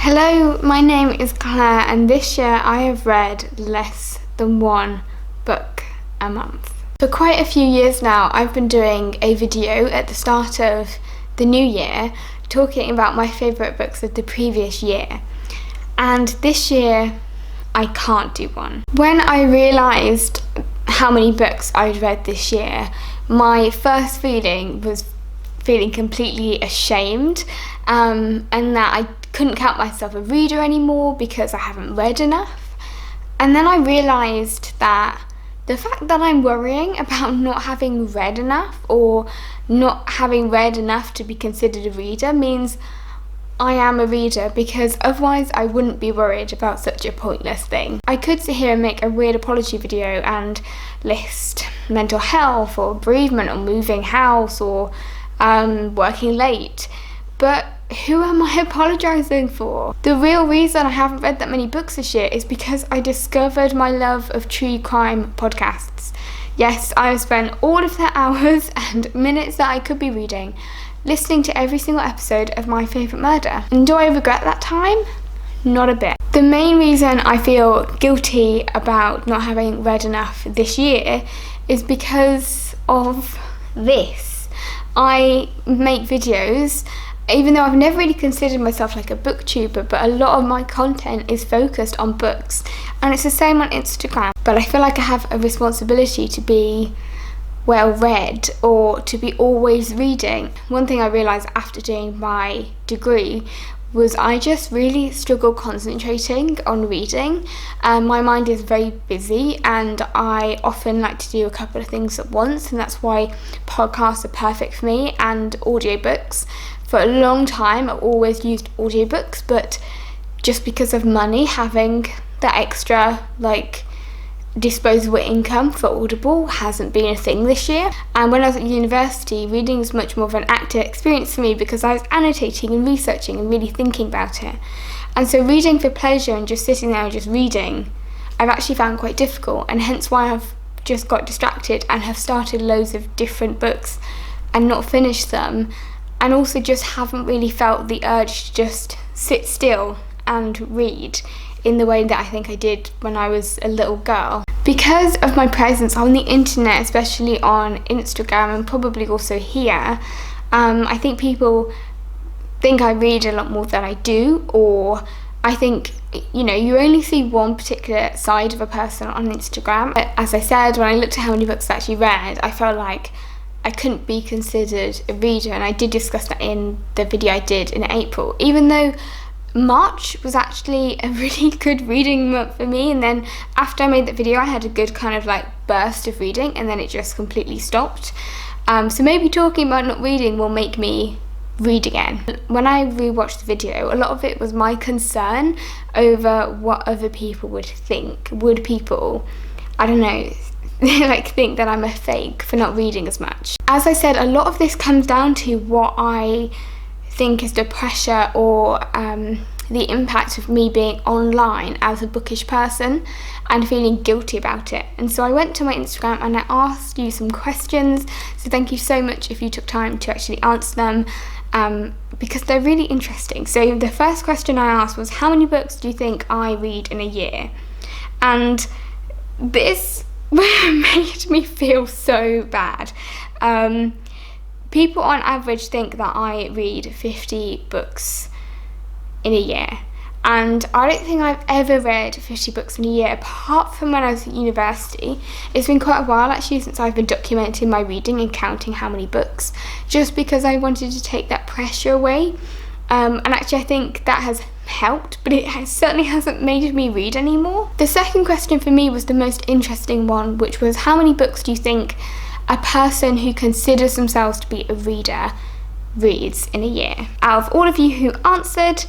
Hello, my name is Claire, and this year I have read less than one book a month. For quite a few years now, I've been doing a video at the start of the new year talking about my favourite books of the previous year. And this year, I can't do one. When I realised how many books I'd read this year, my first feeling was feeling completely ashamed, and that I couldn't count myself a reader anymore because I haven't read enough. And then I realised that the fact that I'm worrying about not having read enough or not having read enough to be considered a reader means I am a reader, because otherwise I wouldn't be worried about such a pointless thing. I could sit here and make a weird apology video and list mental health or bereavement or moving house or working late, but who am I apologising for? The real reason I haven't read that many books this year is because I discovered my love of true crime podcasts. Yes, I have spent all of the hours and minutes that I could be reading listening to every single episode of My Favourite Murder. And do I regret that time? Not a bit. The main reason I feel guilty about not having read enough this year is because of this. I make videos, even though I've never really considered myself like a booktuber, but a lot of my content is focused on books, and it's the same on Instagram. But I feel like I have a responsibility to be well read or to be always reading. One thing I realised after doing my degree was I just really struggle concentrating on reading. My mind is very busy and I often like to do a couple of things at once, and that's why podcasts are perfect for me, and audiobooks. For a long time I always used audiobooks, but just because of money, having that extra disposable income for Audible hasn't been a thing this year. And when I was at university, reading was much more of an active experience for me because I was annotating and researching and really thinking about it. And so reading for pleasure and just sitting there and just reading, I've actually found quite difficult, and hence why I've just got distracted and have started loads of different books and not finished them, and also just haven't really felt the urge to just sit still and read in the way that I think I did when I was a little girl. Because of my presence on the internet, especially on Instagram and probably also here, I think people think I read a lot more than I do, or I think, you only see one particular side of a person on Instagram. As I said, when I looked at how many books I actually read, I felt like I couldn't be considered a reader, and I did discuss that in the video I did in April, even though March was actually a really good reading month for me. And then after I made that video, I had a good kind of burst of reading, and then it just completely stopped. So maybe talking about not reading will make me read again. When I rewatched the video, a lot of it was my concern over what other people would think. Would people, I don't know, think that I'm a fake for not reading as much? As I said, a lot of this comes down to what I think is the pressure or the impact of me being online as a bookish person and feeling guilty about it. And so I went to my Instagram and I asked you some questions, so thank you so much if you took time to actually answer them, because they're really interesting. So the first question I asked was, how many books do you think I read in a year? And this made me feel so bad. People on average think that I read 50 books in a year, and I don't think I've ever read 50 books in a year, apart from when I was at university. It's been quite a while actually since I've been documenting my reading and counting how many books, just because I wanted to take that pressure away. And actually I think that has helped, but it certainly hasn't made me read anymore. The second question for me was the most interesting one, which was, how many books do you think a person who considers themselves to be a reader reads in a year? Out of all of you who answered,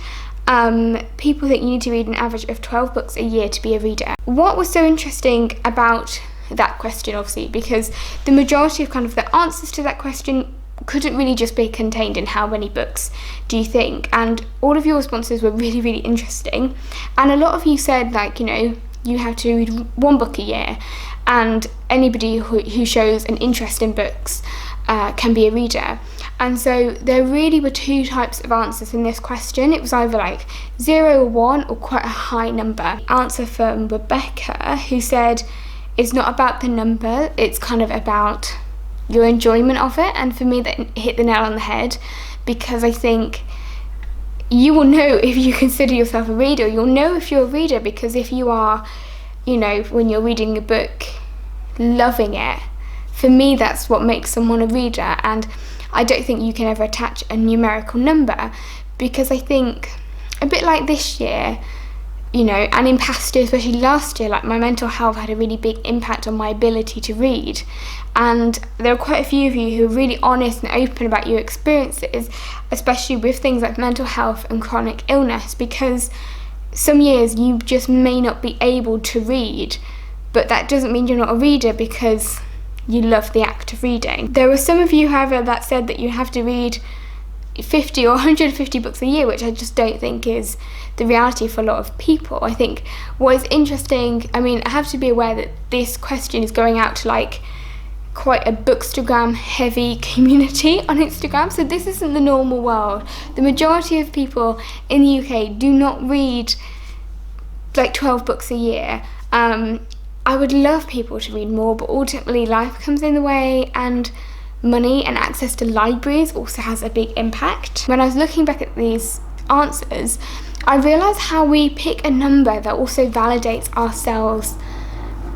people think you need to read an average of 12 books a year to be a reader. What was so interesting about that question, obviously, because the majority of the answers to that question couldn't really just be contained in how many books do you think, and all of your responses were really, really interesting. And a lot of you said you have to read one book a year, and anybody who shows an interest in books can be a reader. And so there really were two types of answers in this question. It was either like 0 or 1 or quite a high number. Answer from Rebecca, who said it's not about the number, it's kind of about your enjoyment of it. And for me, that hit the nail on the head, because I think you will know if you consider yourself a reader. You'll know if you're a reader, because if you are, you know, when you're reading a book, loving it, for me that's what makes someone a reader. And I don't think you can ever attach a numerical number, because I think a bit like this year, you know, and in past years, especially last year, like my mental health had a really big impact on my ability to read. And there are quite a few of you who are really honest and open about your experiences, especially with things like mental health and chronic illness, because some years you just may not be able to read, but that doesn't mean you're not a reader because you love the act of reading. There were some of you, however, that said that you have to read 50 or 150 books a year, which I just don't think is the reality for a lot of people. I think what is interesting, I mean, I have to be aware that this question is going out to like quite a bookstagram heavy community on Instagram, so this isn't the normal world. The majority of people in the UK do not read like 12 books a year. I would love people to read more, but ultimately life comes in the way, and money and access to libraries also has a big impact. When I was looking back at these answers, I realised how we pick a number that also validates ourselves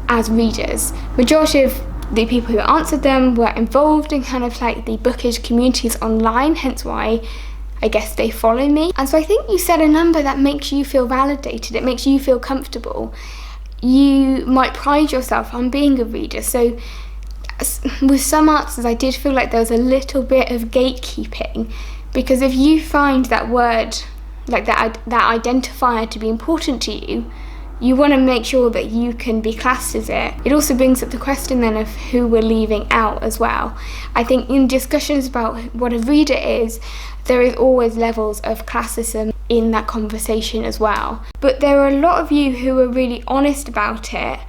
as readers. Majority of the people who answered them were involved in kind of like the bookish communities online, hence why I guess they follow me. And so I think you said a number that makes you feel validated, it makes you feel comfortable. You might pride yourself on being a reader. So with some answers I did feel like there was a little bit of gatekeeping, because if you find that word, like that identifier to be important to you, you want to make sure that you can be classed as it. It also brings up the question then of who we're leaving out as well. I think in discussions about what a reader is, there is always levels of classism in that conversation as well. But there are a lot of you who were really honest about it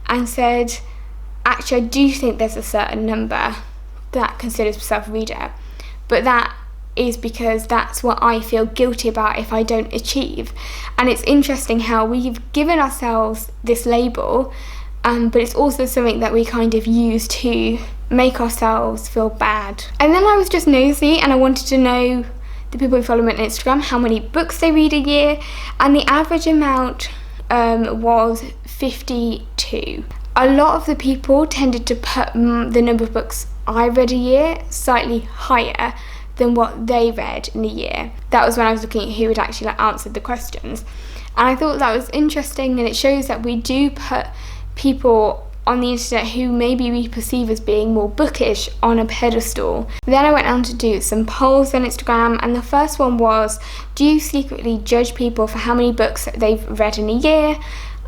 and said, actually I do think there's a certain number that considers myself a reader, but that is because that's what I feel guilty about if I don't achieve. And it's interesting how we've given ourselves this label, but it's also something that we kind of use to make ourselves feel bad. And then I was just nosy and I wanted to know the people who follow me on Instagram, how many books they read a year, and the average amount was 52. A lot of the people tended to put the number of books I read a year slightly higher than what they read in a year. That was when I was looking at who had actually answered the questions. And I thought that was interesting, and it shows that we do put people on the internet who maybe we perceive as being more bookish on a pedestal. Then I went on to do some polls on Instagram, and the first one was, do you secretly judge people for how many books they've read in a year?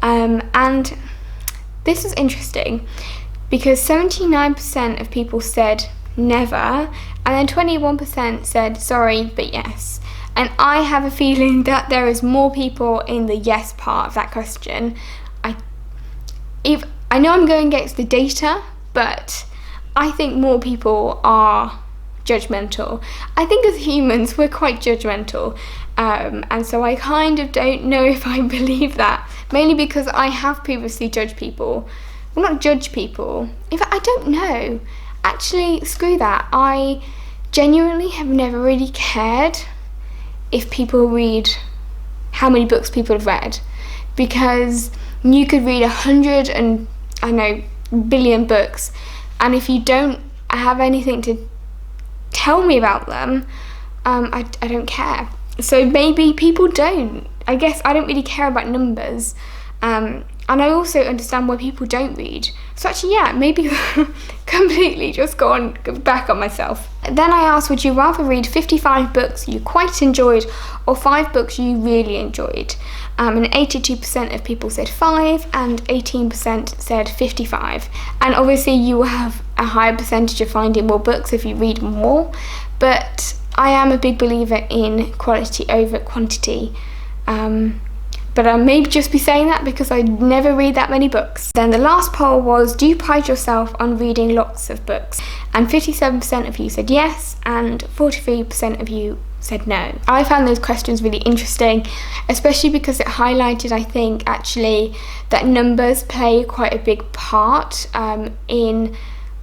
And this was interesting because 79% of people said never, and then 21% said sorry but yes. And I have a feeling that there is more people in the yes part of that question. I know I'm going against the data, but I think more people are judgmental. I think as humans we're quite judgmental, and so I kind of don't know if I believe that, mainly because I have previously judged people. Well, not judge people, in fact I don't know. Actually, screw that. I genuinely have never really cared if people read how many books people have read, because you could read 100 and I know billion books, and if you don't have anything to tell me about them, I don't care. So maybe people don't. I guess I don't really care about numbers, and I also understand why people don't read. So actually, yeah, maybe completely just go back on myself. Then I asked, would you rather read 55 books you quite enjoyed or 5 books you really enjoyed? And 82% of people said 5 and 18% said 55. And obviously you will have a higher percentage of finding more books if you read more, but I am a big believer in quality over quantity. but I may just be saying that because I never read that many books. Then the last poll was, do you pride yourself on reading lots of books? And 57% of you said yes, and 43% of you said no. I found those questions really interesting, especially because it highlighted, I think, actually that numbers play quite a big part in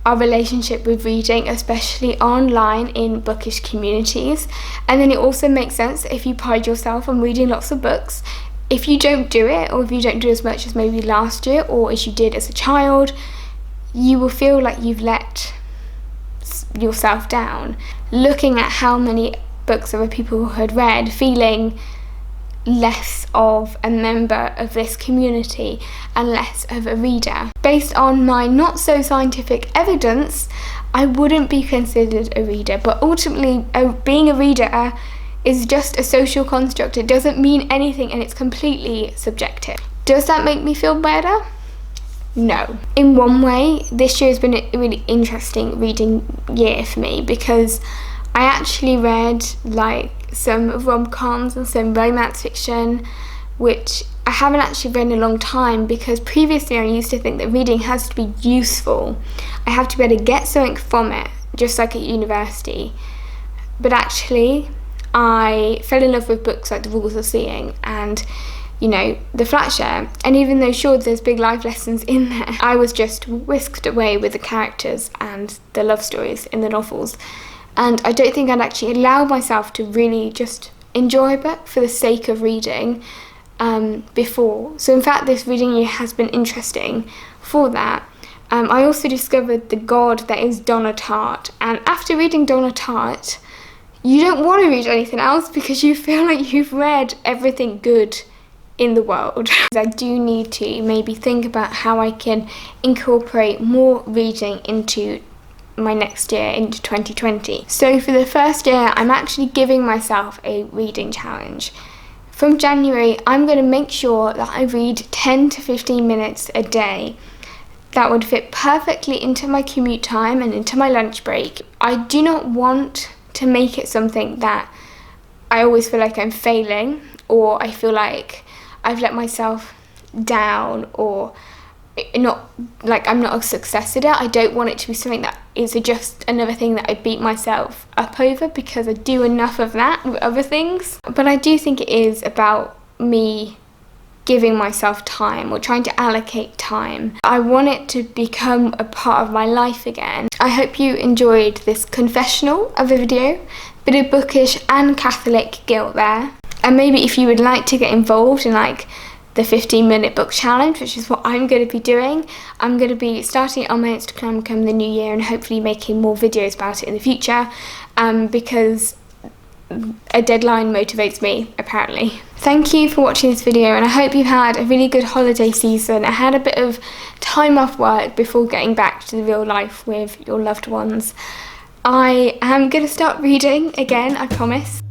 our relationship with reading, especially online in bookish communities. And then it also makes sense that if you pride yourself on reading lots of books, if you don't do it, or if you don't do as much as maybe last year or as you did as a child, you will feel like you've let yourself down. Looking at how many books other people had read, feeling less of a member of this community and less of a reader. Based on my not so scientific evidence, I wouldn't be considered a reader, but ultimately being a reader is just a social construct. It doesn't mean anything, and it's completely subjective. Does that make me feel better? No. In one way, this year has been a really interesting reading year for me, because I actually read like some rom-coms and some romance fiction, which I haven't actually read in a long time, because previously I used to think that reading has to be useful. I have to be able to get something from it, just like at university. But actually, I fell in love with books like The Rules of Seeing and, you know, The Flat Share. And even though, sure, there's big life lessons in there, I was just whisked away with the characters and the love stories in the novels. And I don't think I'd actually allow myself to really just enjoy a book for the sake of reading before. So in fact, this reading year has been interesting for that. I also discovered the god that is Donna Tartt. And after reading Donna Tartt, you don't want to read anything else because you feel like you've read everything good in the world. I do need to maybe think about how I can incorporate more reading into my next year, into 2020. So for the first year, I'm actually giving myself a reading challenge. From January, I'm going to make sure that I read 10 to 15 minutes a day. That would fit perfectly into my commute time and into my lunch break. I do not want to make it something that I always feel like I'm failing, or I feel like I've let myself down, or not like I'm not a success at it. I don't want it to be something that is just another thing that I beat myself up over, because I do enough of that with other things. But I do think it is about me giving myself time, or trying to allocate time. I want it to become a part of my life again. I hope you enjoyed this confessional of a video, bit of bookish and Catholic guilt there. And maybe if you would like to get involved in like the 15-minute book challenge, which is what I'm going to be doing, I'm going to be starting it on my Instagram come the new year, and hopefully making more videos about it in the future, because a deadline motivates me, apparently. Thank you for watching this video, and I hope you've had a really good holiday season. I had a bit of time off work before getting back to the real life with your loved ones. I am going to start reading again, I promise.